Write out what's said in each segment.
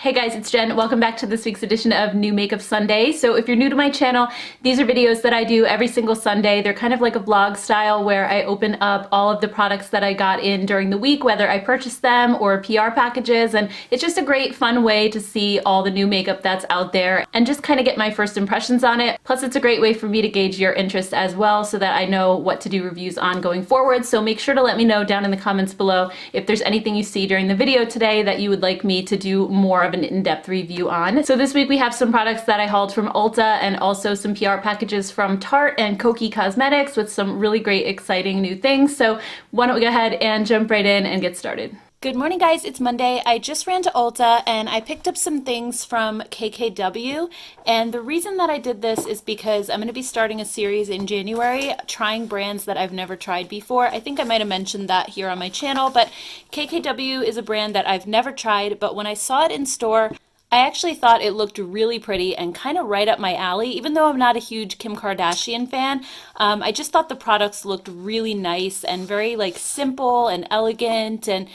Hey guys, it's Jen. Welcome back to this week's edition of New Makeup Sunday. So if you're new to my channel, these are videos that I do every single Sunday. They're kind of like a vlog style where I open up all of the products that I got in during the week, whether I purchased them or PR packages, and it's just a great fun way to see all the new makeup that's out there and just kind of get my first impressions on it. Plus it's a great way for me to gauge your interest as well so that I know what to do reviews on going forward. So make sure to let me know down in the comments below if there's anything you see during the video today that you would like me to do more of an in-depth review on. So this week we have some products that I hauled from Ulta and also some PR packages from Tarte and Kokie cosmetics with some really great exciting new things. So why don't we go ahead and jump right in and get started. Good morning guys, it's Monday. I just ran to Ulta and I picked up some things from KKW, and the reason that I did this is because I'm going to be starting a series in January trying brands that I've never tried before. I think I might have mentioned that here on my channel, but KKW is a brand that I've never tried, but when I saw it in store, I actually thought it looked really pretty and kind of right up my alley. Even though I'm not a huge Kim Kardashian fan, I just thought the products looked really nice and very like simple and elegant and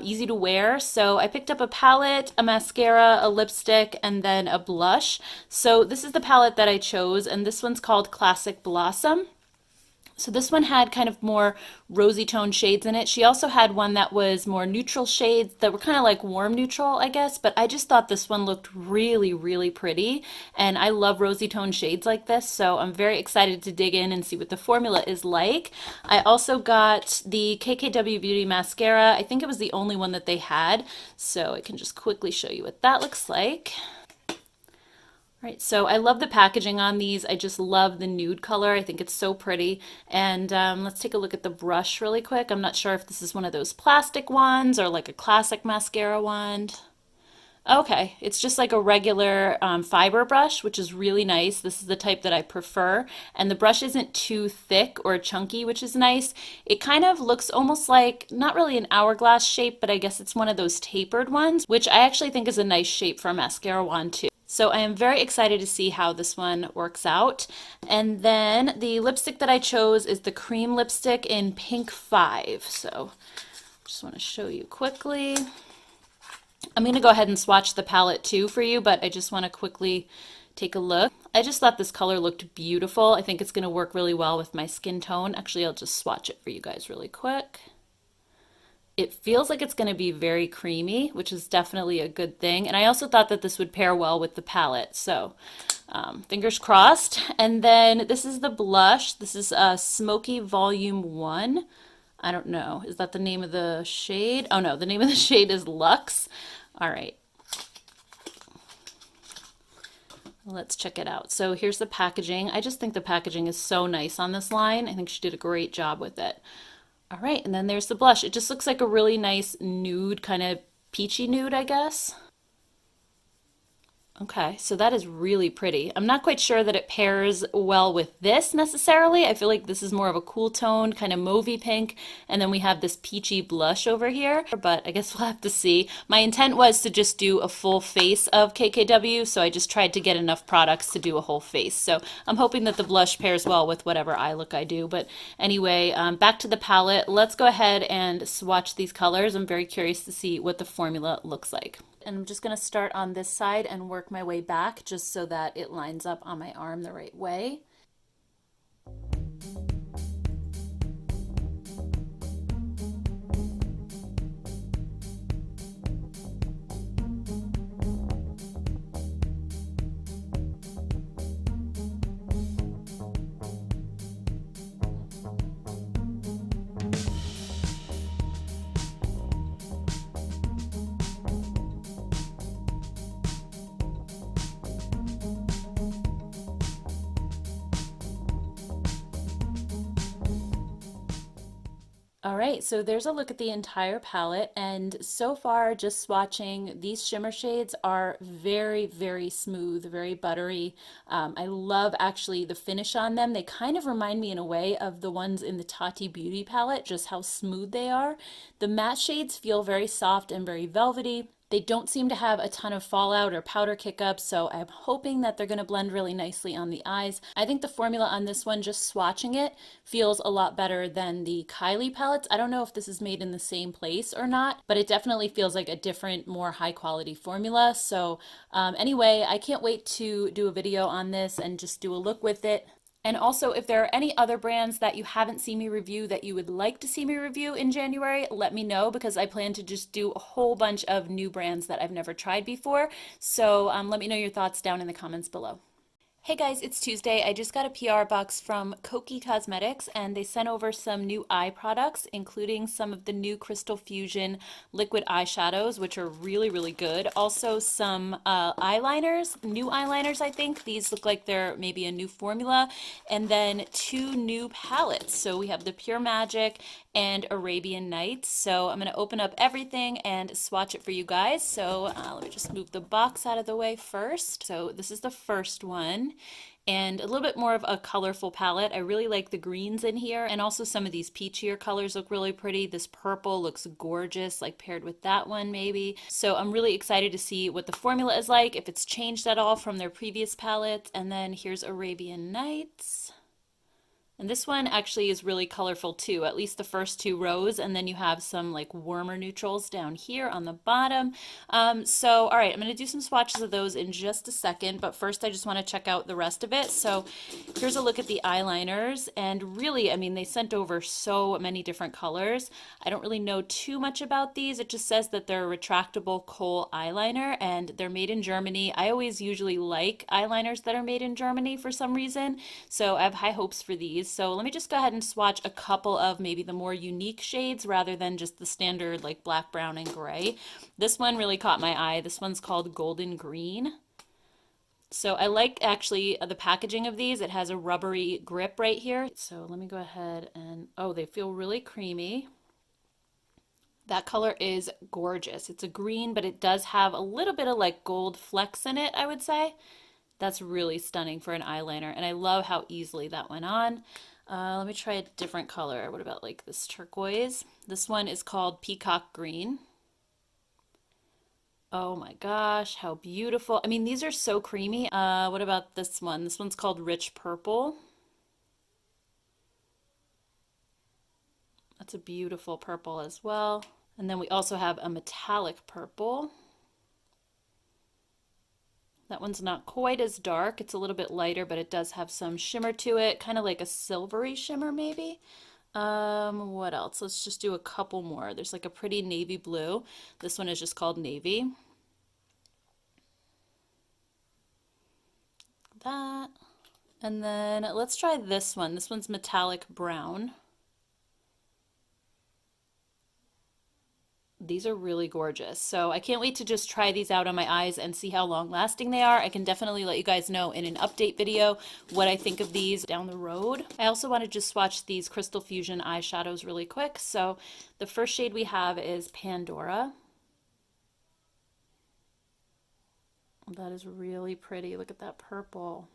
easy to wear. So I picked up a palette, a mascara, a lipstick, and then a blush. So this is the palette that I chose, and this one's called Classic Blossom. So this one had kind of more rosy tone shades in it. She also had one that was more neutral shades that were kind of like warm neutral, I guess, but I just thought this one looked really, really pretty, and I love rosy tone shades like this, so I'm very excited to dig in and see what the formula is like. I also got the KKW Beauty mascara. I think it was the only one that they had, so I can just quickly show you what that looks like. Right, so I love the packaging on these. I just love the nude color. I think it's so pretty. And let's take a look at the brush really quick. I'm not sure if this is one of those plastic ones or like a classic mascara wand. Okay, it's just like a regular fiber brush, which is really nice. This is the type that I prefer. And the brush isn't too thick or chunky, which is nice. It kind of looks almost like, not really an hourglass shape, but I guess it's one of those tapered ones, which I actually think is a nice shape for a mascara wand too. So I am very excited to see how this one works out. And then the lipstick that I chose is the cream lipstick in Pink 5. So just want to show you quickly. I'm going to go ahead and swatch the palette too for you, but I just want to quickly take a look. I just thought this color looked beautiful. I think it's going to work really well with my skin tone. Actually, I'll just swatch it for you guys really quick. It feels like it's going to be very creamy, which is definitely a good thing. And I also thought that this would pair well with the palette. So fingers crossed. And then this is the blush. This is Smoky Volume 1. I don't know. Is that the name of the shade? Oh no, the name of the shade is Luxe. All right. Let's check it out. So here's the packaging. I just think the packaging is so nice on this line. I think she did a great job with it. All right, and then there's the blush. It just looks like a really nice nude, kind of peachy nude, I guess. Okay, so that is really pretty. I'm not quite sure that it pairs well with this necessarily. I feel like this is more of a cool tone, kind of mauvey pink, and then we have this peachy blush over here, but I guess we'll have to see. My intent was to just do a full face of KKW, so I just tried to get enough products to do a whole face. So I'm hoping that the blush pairs well with whatever eye look I do. But anyway, back to the palette. Let's go ahead and swatch these colors. I'm very curious to see what the formula looks like. And I'm just going to start on this side and work my way back just so that it lines up on my arm the right way. All right, so there's a look at the entire palette, and so far just swatching, these shimmer shades are very, very smooth, very buttery. I love actually the finish on them. They kind of remind me in a way of the ones in the Tarte Beauty palette, just how smooth they are. The matte shades feel very soft and very velvety. They don't seem to have a ton of fallout or powder kick-up, so I'm hoping that they're going to blend really nicely on the eyes. I think the formula on this one, just swatching it, feels a lot better than the Kylie palettes. I don't know if this is made in the same place or not, but it definitely feels like a different, more high quality formula. So anyway, I can't wait to do a video on this and just do a look with it. And also, if there are any other brands that you haven't seen me review that you would like to see me review in January, let me know, because I plan to just do a whole bunch of new brands that I've never tried before. So let me know your thoughts down in the comments below. Hey guys, it's Tuesday. I just got a PR box from Kokie Cosmetics and they sent over some new eye products, including some of the new Crystal Fusion liquid eyeshadows, which are really, really good. Also some eyeliners, new eyeliners, I think. These look like they're maybe a new formula. And then 2 new palettes. So we have the Pure Magic and Arabian Nights. So I'm going to open up everything and swatch it for you guys. So let me just move the box out of the way first. So this is the first one, and a little bit more of a colorful palette. I really like the greens in here, and also some of these peachier colors look really pretty. This purple looks gorgeous, like paired with that one maybe. So I'm really excited to see what the formula is like, if it's changed at all from their previous palettes. And then here's Arabian Nights. And this one actually is really colorful too, at least the first 2 rows, and then you have some like warmer neutrals down here on the bottom. So, all right, I'm gonna do some swatches of those in just a second, but first I just wanna check out the rest of it. So here's a look at the eyeliners, and really, I mean, they sent over so many different colors. I don't really know too much about these. It just says that they're a retractable kohl eyeliner, and they're made in Germany. I always usually like eyeliners that are made in Germany for some reason, so I have high hopes for these. So let me just go ahead and swatch a couple of maybe the more unique shades rather than just the standard like black, brown, and gray. This one really caught my eye. This one's called Golden Green. So I like actually the packaging of these. It has a rubbery grip right here. So let me go ahead and, oh, they feel really creamy. That color is gorgeous. It's a green, but it does have a little bit of like gold flecks in it, I would say. That's really stunning for an eyeliner, and I love how easily that went on. Let me try a different color. What about like this turquoise? This one is called Peacock Green. Oh my gosh, how beautiful. I mean, these are so creamy. What about this one? This one's called Rich Purple. That's a beautiful purple as well. And then we also have a metallic purple. That one's not quite as dark. It's a little bit lighter, but it does have some shimmer to it, kind of like a silvery shimmer maybe. What else? Let's just do a couple more. There's like a pretty navy blue. This one is just called Navy. That. And then let's try this one. This one's metallic brown. These are really gorgeous. So I can't wait to just try these out on my eyes and see how long lasting they are. I can definitely let you guys know in an update video what I think of these down the road. I also want to just swatch these Crystal Fusion eyeshadows really quick. So the first shade we have is Pandora. That is really pretty. Look at that purple.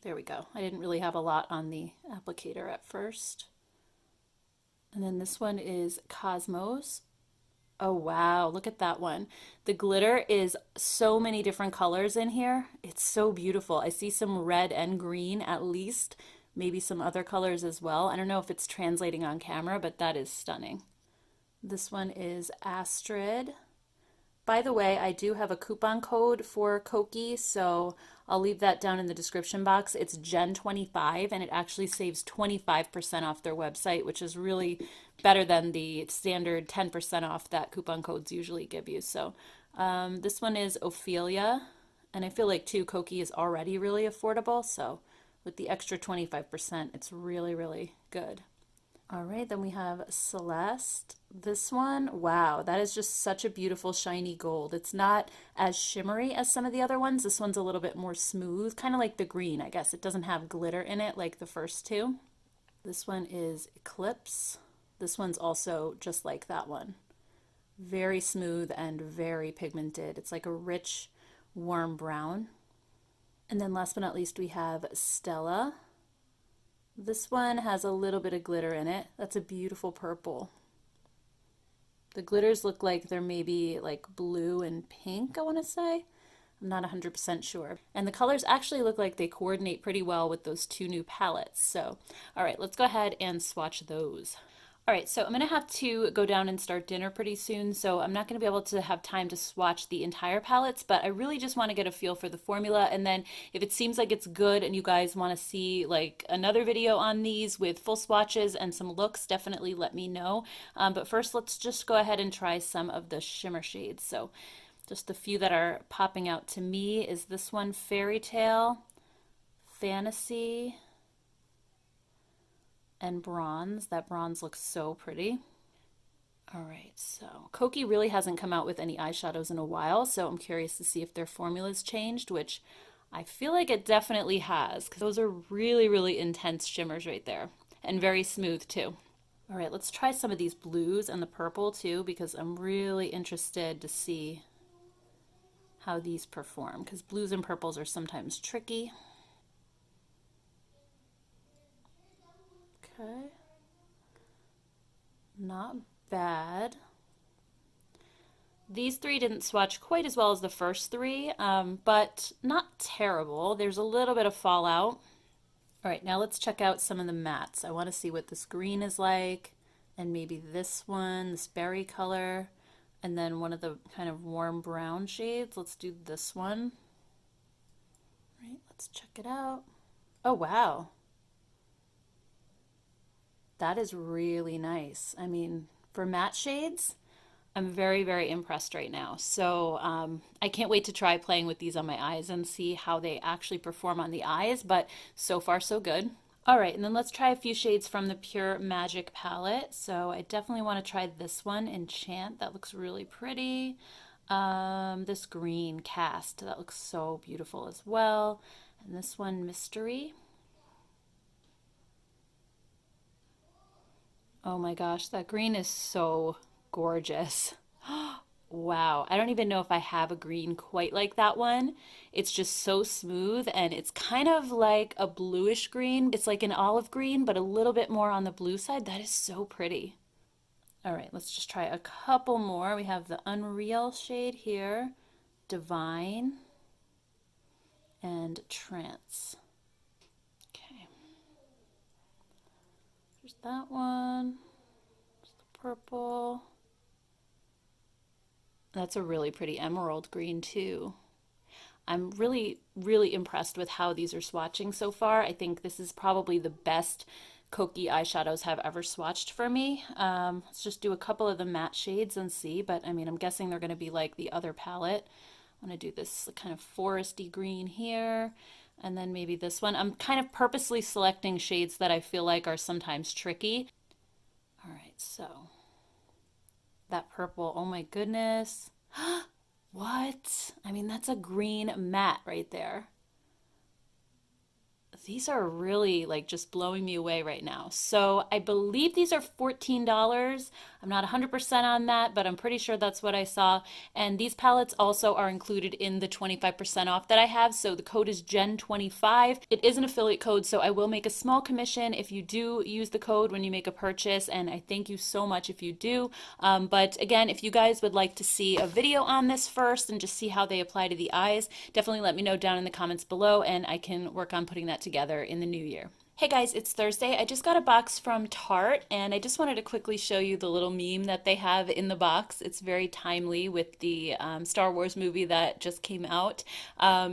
There we go. I didn't really have a lot on the applicator at first. And then this one is Cosmos. Oh wow, look at that one. The glitter is so many different colors in here. It's so beautiful. I see some red and green at least, maybe some other colors as well. I don't know if it's translating on camera, but that is stunning. This one is Astrid. By the way, I do have a coupon code for Kokie, so I'll leave that down in the description box. It's Gen25, and it actually saves 25% off their website, which is really better than the standard 10% off that coupon codes usually give you. So this one is Ophelia, and I feel like too, Kokie is already really affordable, so with the extra 25%, it's really, really good. All right, then we have Celeste. This one, wow, that is just such a beautiful shiny gold. It's not as shimmery as some of the other ones. This one's a little bit more smooth, kind of like the green, I guess. It doesn't have glitter in it like the first 2. This one is Eclipse. This one's also just like that one. Very smooth and very pigmented. It's like a rich, warm brown. And then last but not least, we have Stella. This one has a little bit of glitter in it. That's a beautiful purple. The glitters look like they're maybe like blue and pink, I want to say. I'm not 100% sure. And the colors actually look like they coordinate pretty well with those two new palettes. So, all right, let's go ahead and swatch those. All right, so I'm gonna have to go down and start dinner pretty soon, so I'm not gonna be able to have time to swatch the entire palettes, but I really just wanna get a feel for the formula, and then if it seems like it's good and you guys wanna see like another video on these with full swatches and some looks, definitely let me know. But first, let's just go ahead and try some of the shimmer shades. So just the few that are popping out to me is this one, Fairy Tale, Fantasy, and Bronze. That bronze looks so pretty. All right, so Kokie really hasn't come out with any eyeshadows in a while, so I'm curious to see if their formula's changed, which I feel like it definitely has, because those are really, really intense shimmers right there, and very smooth too. All right, let's try some of these blues and the purple too, because I'm really interested to see how these perform, because blues and purples are sometimes tricky. Okay. Not bad. These three didn't swatch quite as well as the first three, but not terrible. There's a little bit of fallout. All right, now let's check out some of the mattes. I want to see what this green is like, and maybe this one, this berry color, and then one of the kind of warm brown shades. Let's do this one. All right, let's check it out. Oh, wow. That is really nice. I mean, for matte shades, I'm very, very impressed right now. So I can't wait to try playing with these on my eyes and see how they actually perform on the eyes, but so far so good. All right, and then let's try a few shades from the Pure Magic palette. So I definitely want to try this one, Enchant. That looks really pretty. This green Cast, that looks so beautiful as well. And this one, Mystery. Oh my gosh, that green is so gorgeous. Wow, I don't even know if I have a green quite like that one. It's just so smooth and it's kind of like a bluish green. It's like an olive green, but a little bit more on the blue side. That is so pretty. All right, let's just try a couple more. We have the Unreal shade here, Divine, and Trance. Okay, there's that one. There's the purple. That's a really pretty emerald green too. I'm really, really impressed with how these are swatching so far. I think this is probably the best Kokie eyeshadows have ever swatched for me. Let's just do a couple of the matte shades and see, but I mean, I'm guessing they're going to be like the other palette. I'm going to do this kind of foresty green here, and then maybe this one. I'm kind of purposely selecting shades that I feel like are sometimes tricky. All right, so that purple, oh my goodness. What? I mean, that's a green matte right there. These are really like just blowing me away right now. So I believe these are $14. I'm not 100% on that, but I'm pretty sure that's what I saw. And these palettes also are included in the 25% off that I have. So the code is Jen25. It is an affiliate code, so I will make a small commission if you do use the code when you make a purchase. And I thank you so much if you do. But again, if you guys would like to see a video on this first and just see how they apply to the eyes, definitely let me know down in the comments below and I can work on putting that together in the new year. Hey guys, it's Thursday. I just got a box from Tarte and I just wanted to quickly show you the little meme that they have in the box. It's very timely with the Star Wars movie that just came out.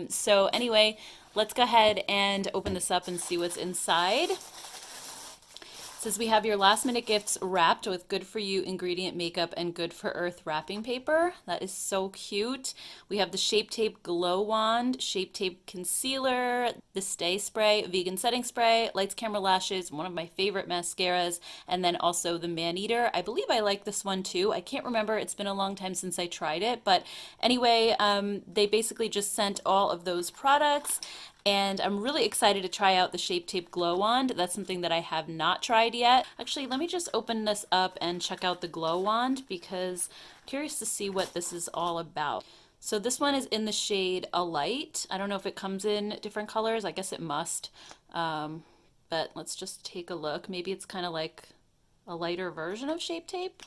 So anyway, let's go ahead and open this up and see what's inside. It says we have your last minute gifts wrapped with good for you ingredient makeup and good for earth wrapping paper. That is so cute. We have the Shape Tape Glow Wand, Shape Tape Concealer, the Stay Spray, Vegan Setting Spray, Lights Camera Lashes, one of my favorite mascaras, and then also the Man Eater. I believe I like this one too. I can't remember. It's been a long time since I tried it. But anyway, they basically just sent all of those products. And I'm really excited to try out the Shape Tape Glow Wand. That's something that I have not tried yet. Actually, let me just open this up and check out the Glow Wand because I'm curious to see what this is all about. So this one is in the shade Alight. I don't know if it comes in different colors. I guess it must. But let's just take a look. Maybe it's kind of like a lighter version of Shape Tape.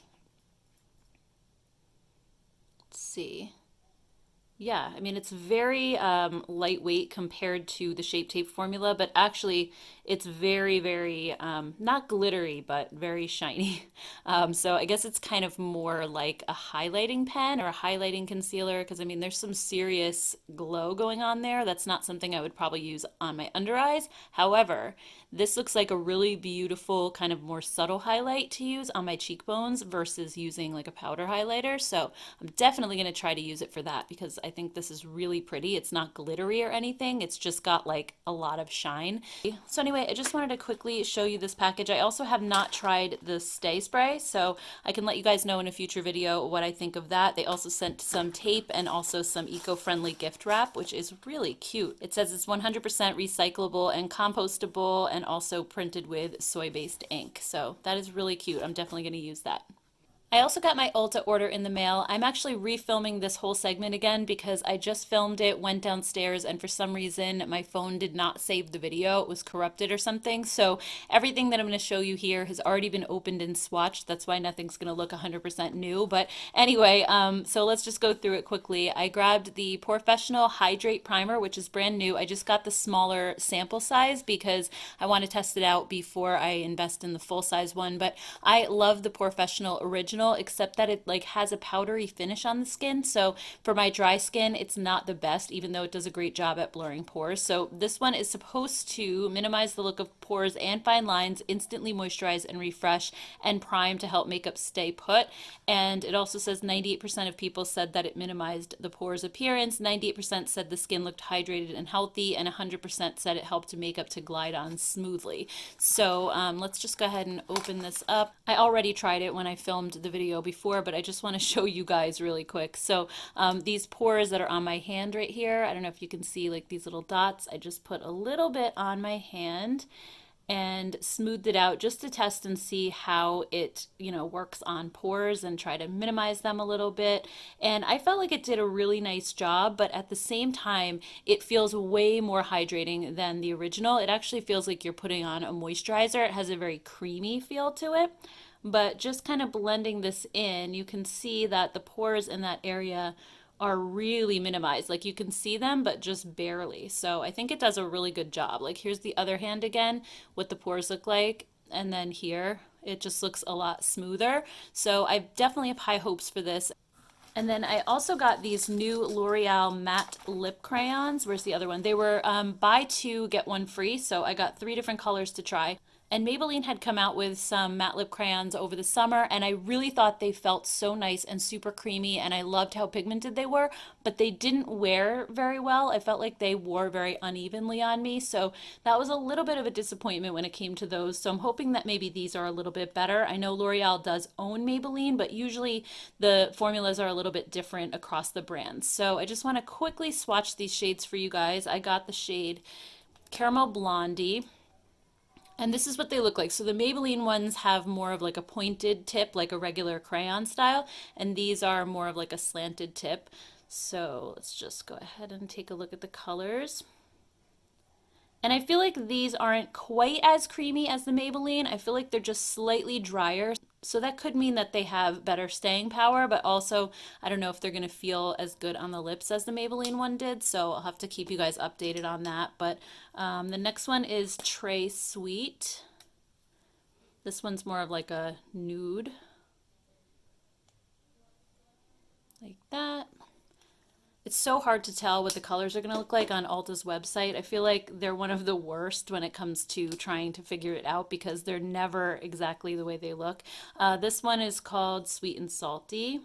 see. Yeah, I mean, it's very lightweight compared to the Shape Tape formula, but actually it's very, very, not glittery, but very shiny. So I guess it's kind of more like a highlighting pen or a highlighting concealer, because I mean, there's some serious glow going on there. That's not something I would probably use on my under eyes. However, this looks like a really beautiful, kind of more subtle highlight to use on my cheekbones versus using like a powder highlighter. So I'm definitely going to try to use it for that because I think this is really pretty. It's not glittery or anything. It's just got like a lot of shine. So anyway, I just wanted to quickly show you this package. I also have not tried the Stay Spray, so I can let you guys know in a future video what I think of that. They also sent some tape and also some eco-friendly gift wrap, which is really cute. It says it's 100% recyclable and compostable and also printed with soy-based ink. So that is really cute. I'm definitely going to use that. I also got my Ulta order in the mail. I'm actually refilming this whole segment again because I just filmed it, went downstairs, and for some reason my phone did not save the video. It was corrupted or something. So everything that I'm going to show you here has already been opened and swatched. That's why nothing's going to look 100% new. But anyway, so let's just go through it quickly. I grabbed the Professional Hydrate Primer, which is brand new. I just got the smaller sample size because I want to test it out before I invest in the full size one. But I love the Professional Original, except that it like has a powdery finish on the skin. So for my dry skin, it's not the best, even though it does a great job at blurring pores. So this one is supposed to minimize the look of pores and fine lines, instantly moisturize and refresh, and prime to help makeup stay put. And it also says 98% of people said that it minimized the pores appearance, 98% said the skin looked hydrated and healthy, and 100% said it helped makeup to glide on smoothly. So let's just go ahead and open this up. I already tried it when I filmed the video before, but I just want to show you guys really quick. So these pores that are on my hand right here, I don't know if you can see like these little dots. I just put a little bit on my hand and smoothed it out just to test and see how it, works on pores and try to minimize them a little bit. And I felt like it did a really nice job, but at the same time, it feels way more hydrating than the original. It actually feels like you're putting on a moisturizer. It has a very creamy feel to it. But just kind of blending this in, you can see that the pores in that area are really minimized. Like you can see them, but just barely. So I think it does a really good job. Like here's the other hand again, what the pores look like. And then here, it just looks a lot smoother. So I definitely have high hopes for this. And then I also got these new L'Oreal matte lip crayons. Where's the other one? They were buy two, get one free. So I got 3 different colors to try. And Maybelline had come out with some matte lip crayons over the summer, and I really thought they felt so nice and super creamy, and I loved how pigmented they were, but they didn't wear very well. I felt like they wore very unevenly on me, so that was a little bit of a disappointment when it came to those. So I'm hoping that maybe these are a little bit better. I know L'Oreal does own Maybelline, but usually the formulas are a little bit different across the brands. So I just want to quickly swatch these shades for you guys. I got the shade Caramel Blondie. And this is what they look like. So the Maybelline ones have more of like a pointed tip, like a regular crayon style, and these are more of like a slanted tip. So let's just go ahead and take a look at the colors. And I feel like these aren't quite as creamy as the Maybelline. I feel like they're just slightly drier. So that could mean that they have better staying power, but also I don't know if they're going to feel as good on the lips as the Maybelline one did. So I'll have to keep you guys updated on that. But the next one is Très Sweet. This one's more of like a nude. Like that. It's so hard to tell what the colors are going to look like on Ulta's website. I feel like they're one of the worst when it comes to trying to figure it out because they're never exactly the way they look. This one is called Sweet and Salty.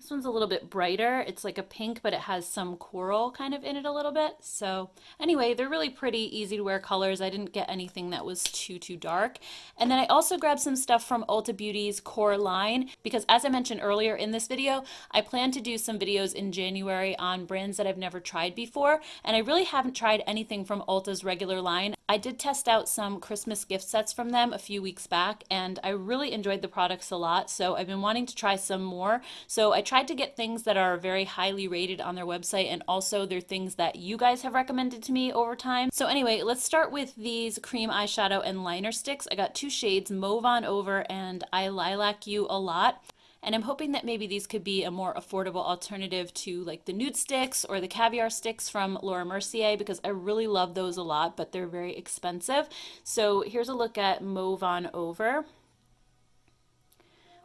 This one's a little bit brighter. It's like a pink, but it has some coral kind of in it a little bit. So anyway, they're really pretty, easy to wear colors. I didn't get anything that was too dark. And then I also grabbed some stuff from Ulta Beauty's core line because as I mentioned earlier in this video, I plan to do some videos in January on brands that I've never tried before. And I really haven't tried anything from Ulta's regular line. I did test out some Christmas gift sets from them a few weeks back, and I really enjoyed the products a lot. So I've been wanting to try some more. So I tried to get things that are very highly rated on their website, and also they're things that you guys have recommended to me over time. So anyway, let's start with these cream eyeshadow and liner sticks. I got 2 shades, Mauve on Over and I Lilac You a Lot. And I'm hoping that maybe these could be a more affordable alternative to like the nude sticks or the caviar sticks from Laura Mercier, because I really love those a lot, but they're very expensive. So here's a look at Mauve on Over,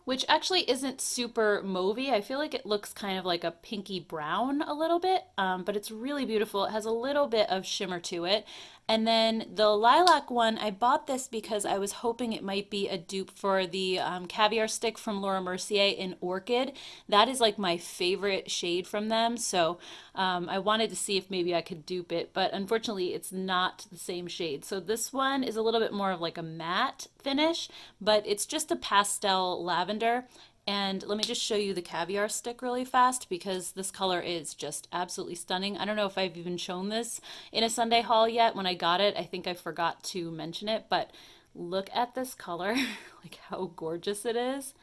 which actually isn't super mauvey. I feel like it looks kind of like a pinky brown a little bit, but it's really beautiful. It has a little bit of shimmer to it. And then the lilac one, I bought this because I was hoping it might be a dupe for the caviar stick from Laura Mercier in Orchid. That is like my favorite shade from them. So I wanted to see if maybe I could dupe it, but unfortunately it's not the same shade. So this one is a little bit more of like a matte finish, but it's just a pastel lavender. And let me just show you the caviar stick really fast because this color is just absolutely stunning. I don't know if I've even shown this in a Sunday haul yet. When I got it, I think I forgot to mention it, but look at this color, like how gorgeous it is.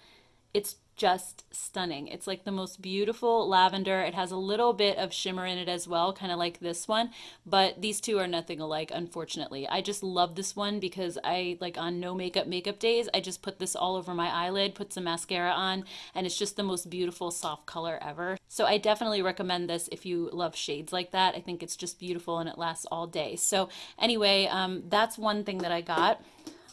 It's just stunning. It's like the most beautiful lavender. It has a little bit of shimmer in it as well, kind of like this one, but these two are nothing alike, unfortunately. I just love this one because I like on no makeup days, I just put this all over my eyelid, put some mascara on, and it's just the most beautiful soft color ever. So I definitely recommend this if you love shades like that. I think it's just beautiful and it lasts all day. So anyway, that's one thing that I got.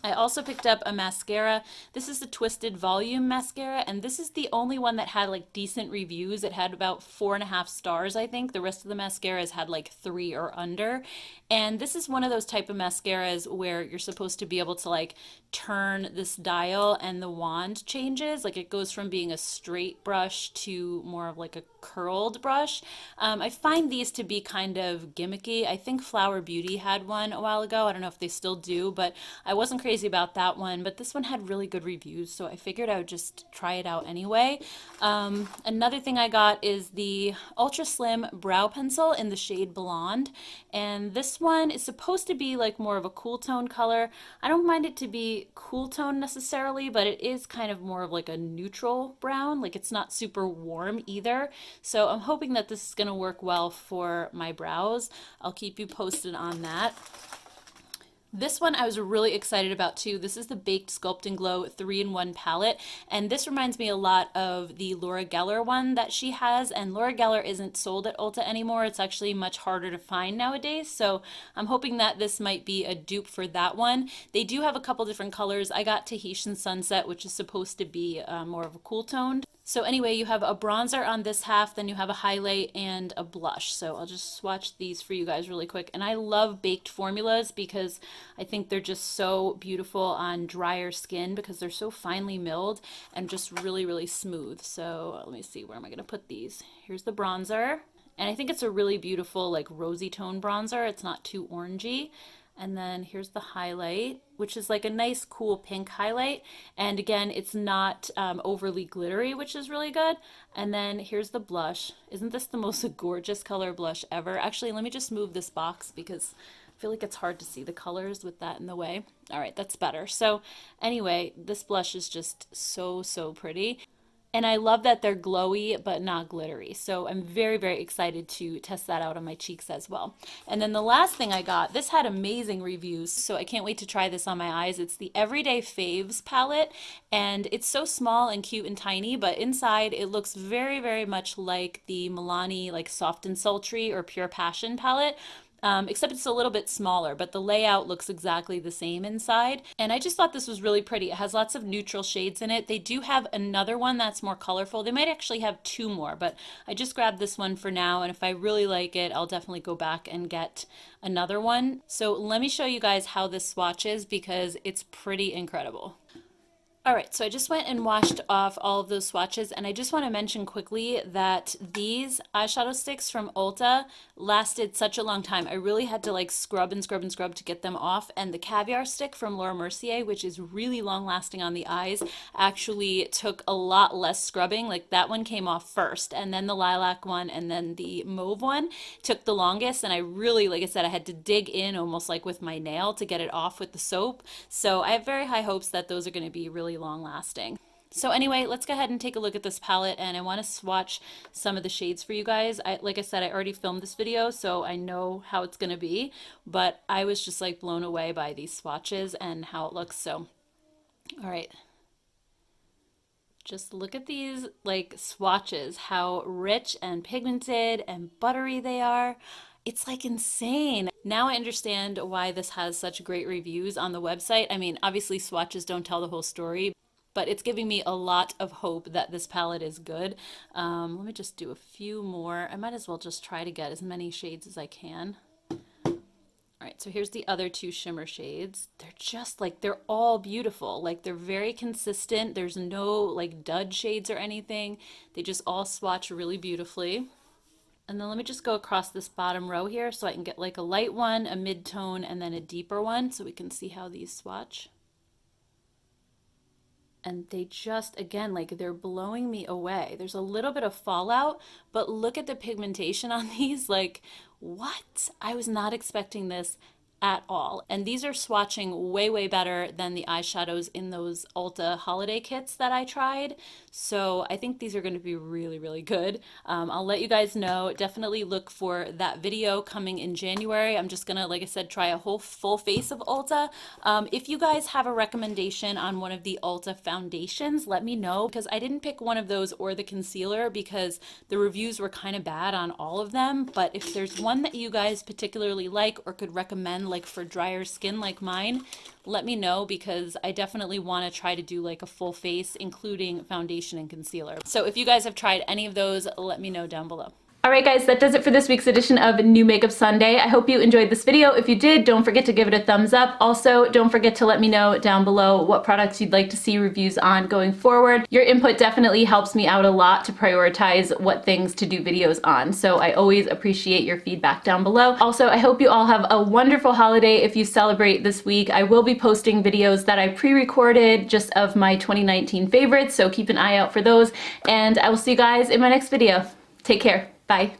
I also picked up a mascara. This is the Twisted Volume mascara, and this is the only one that had like decent reviews. It had about 4.5 stars, I think. The rest of the mascaras had like 3 or under. And this is one of those type of mascaras where you're supposed to be able to like turn this dial and the wand changes. Like it goes from being a straight brush to more of like a curled brush. I find these to be kind of gimmicky. I think Flower Beauty had one a while ago. I don't know if they still do, but I wasn't crazy about that one. But this one had really good reviews, so I figured I would just try it out anyway. Another thing I got is the Ultra Slim Brow Pencil in the shade Blonde. And this one is supposed to be like more of a cool tone color. I don't mind it to be cool tone necessarily, but it is kind of more of like a neutral brown. Like it's not super warm either. So I'm hoping that this is going to work well for my brows. I'll keep you posted on that. This one I was really excited about too. This is the Baked Sculpt and Glow 3-in-1 palette, and this reminds me a lot of the Laura Geller one that she has, and Laura Geller isn't sold at Ulta anymore. It's actually much harder to find nowadays, so I'm hoping that this might be a dupe for that one. They do have a couple different colors. I got Tahitian Sunset, which is supposed to be more of a cool toned. So anyway, you have a bronzer on this half, then you have a highlight and a blush. So I'll just swatch these for you guys really quick. And I love baked formulas because I think they're just so beautiful on drier skin because they're so finely milled and just really, really smooth. So let me see, where am I going to put these? Here's the bronzer. And I think it's a really beautiful like rosy tone bronzer. It's not too orangey. And then here's the highlight, which is like a nice cool pink highlight. And again, it's not overly glittery, which is really good. And then here's the blush. Isn't this the most gorgeous color blush ever? Actually, let me just move this box because I feel like it's hard to see the colors with that in the way. All right, that's better. So anyway, this blush is just so, so pretty. And I love that they're glowy but not glittery. So I'm very, very excited to test that out on my cheeks as well. And then the last thing I got, this had amazing reviews, so I can't wait to try this on my eyes. It's the Everyday Faves palette, and it's so small and cute and tiny, but inside it looks very, very much like the Milani like Soft and Sultry or Pure Passion palette. Except it's a little bit smaller, but the layout looks exactly the same inside. And I just thought this was really pretty. It has lots of neutral shades in it. They do have another one that's more colorful. They might actually have 2 more, but I just grabbed this one for now. And if I really like it, I'll definitely go back and get another one. So let me show you guys how this swatches because it's pretty incredible. All right, so I just went and washed off all of those swatches, and I just want to mention quickly that these eyeshadow sticks from Ulta lasted such a long time. I really had to like scrub and scrub and scrub to get them off, and the caviar stick from Laura Mercier, which is really long lasting on the eyes, actually took a lot less scrubbing. Like that one came off first, and then the lilac one, and then the mauve one took the longest, and I really, like I said, I had to dig in almost like with my nail to get it off with the soap. So I have very high hopes that those are going to be really long lasting. So anyway, let's go ahead and take a look at this palette, and I want to swatch some of the shades for you guys. Like I said, I already filmed this video, so I know how it's going to be, but I was just like blown away by these swatches and how it looks. So, all right. Just look at these like swatches, how rich and pigmented and buttery they are. It's like insane. Now I understand why this has such great reviews on the website. I mean, obviously swatches don't tell the whole story, but it's giving me a lot of hope that this palette is good. Let me just do a few more. I might as well just try to get as many shades as I can. All right, so here's the other two shimmer shades. They're just like, they're all beautiful. Like they're very consistent. There's no like dud shades or anything. They just all swatch really beautifully. And then let me just go across this bottom row here so I can get like a light one, a mid-tone, and then a deeper one so we can see how these swatch. And they just, again, like they're blowing me away. There's a little bit of fallout, but look at the pigmentation on these. Like, what? I was not expecting this at all. And these are swatching way, way better than the eyeshadows in those Ulta holiday kits that I tried. So I think these are going to be really, really good. I'll let you guys know. Definitely look for that video coming in January. I'm just going to, like I said, try a whole full face of Ulta. If you guys have a recommendation on one of the Ulta foundations, let me know, because I didn't pick one of those or the concealer because the reviews were kind of bad on all of them. But if there's one that you guys particularly like or could recommend, like for drier skin like mine, let me know, because I definitely want to try to do like a full face, including foundation and concealer. So if you guys have tried any of those, let me know down below. Alright guys, that does it for this week's edition of New Makeup Sunday. I hope you enjoyed this video. If you did, don't forget to give it a thumbs up. Also, don't forget to let me know down below what products you'd like to see reviews on going forward. Your input definitely helps me out a lot to prioritize what things to do videos on, so I always appreciate your feedback down below. Also, I hope you all have a wonderful holiday if you celebrate this week. I will be posting videos that I pre-recorded just of my 2019 favorites, so keep an eye out for those, and I will see you guys in my next video. Take care. Bye.